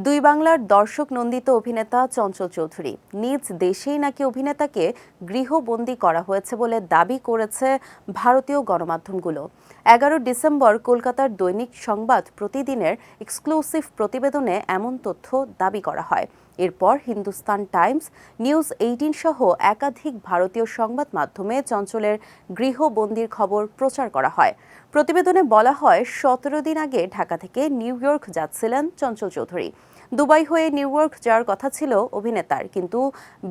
দুই বাংলার দর্শক নন্দিত অভিনেতা চঞ্চল চৌধুরী নিজ দেশেই নাকি অভিনেতাকে গৃহবন্দী করা হয়েছে বলে দাবি করেছে ভারতীয় গণমাধ্যমগুলো। 11 ডিসেম্বর কলকাতার দৈনিক সংবাদ প্রতিদিনের এক্সক্লুসিভ প্রতিবেদনে এমন তথ্য দাবি করা হয়। এরপর হিন্দুস্তান টাইমস, নিউজ 18 সহ একাধিক ভারতীয় সংবাদ মাধ্যমে চঞ্চলের গৃহবন্দির খবর প্রচার করা হয়। প্রতিবেদনে বলা হয়, 17 দিন আগে ঢাকা থেকে নিউ ইয়র্ক যাচ্ছিলেন চঞ্চল চৌধুরী। দুবাই হয়ে নিউ ইয়র্ক যাওয়ার কথা ছিল অভিনেতার, কিন্তু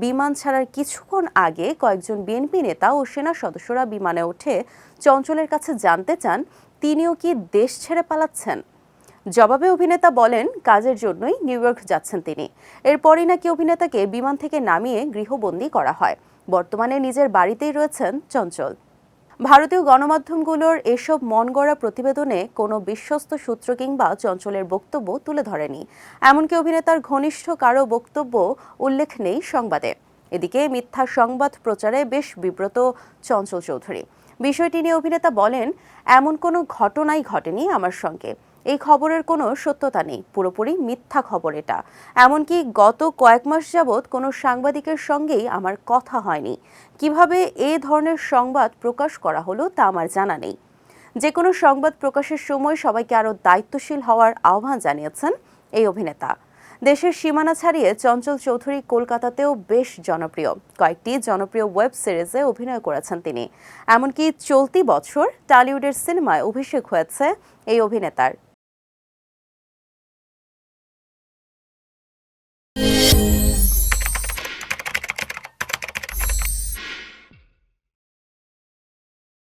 বিমান ছাড়ার কিছুক্ষণ আগে কয়েকজন বিএনপি নেতা ও সেনা সদস্যরা বিমানে উঠে চঞ্চলের কাছে জানতে চান তিনিও কি দেশ ছেড়ে পালাচ্ছেন। জবাবে অভিনেতা বলেন, কাজের জন্যই নিউ ইয়র্ক যাচ্ছেন তিনি। এরপরই নাকি অভিনেতাকে বিমান থেকে নামিয়ে গৃহবন্দী করা হয়। বর্তমানে নিজের বাড়িতেই রয়েছেন চঞ্চল। ভারতীয় গণমাধ্যমগুলোর এসব মনগড়া প্রতিবেদনে কোনো বিশ্বস্ত সূত্র কিংবা চঞ্চলের বক্তব্য তুলে ধরেনি। এমনকি অভিনেতার ঘনিষ্ঠ কারো বক্তব্য উল্লেখ নেই সংবাদে। এদিকে মিথ্যা সংবাদ প্রচারে বেশ বিব্রত চঞ্চল চৌধুরী। বিষয়টি নিয়ে অভিনেতা বলেন, এমন কোনো ঘটনাই ঘটেনি আমার সঙ্গে। এই খবরের কোনো সত্যতা নেই, পুরোপুরি মিথ্যা খবর এটা। এমনকি গত কয়েক মাস যাবৎ কোনো সাংবাদিকের সঙ্গেই আমার কথা হয়নি। কিভাবে এ ধরনের সংবাদ প্রকাশ করা হলো তা আমার জানা নেই। যে কোনো সংবাদ প্রকাশের সময় সবাইকে আরও দায়িত্বশীল হওয়ার আহ্বান জানিয়েছেন এই অভিনেতা। দেশের সীমানা ছাড়িয়ে চঞ্চল চৌধুরী কলকাতাতেও বেশ জনপ্রিয়। কয়েকটি জনপ্রিয় ওয়েব সিরিজে অভিনয় করেছেন তিনি। এমনকি চলতি বছর টলিউডের সিনেমায় অভিষেক হয়েছে এই অভিনেতার।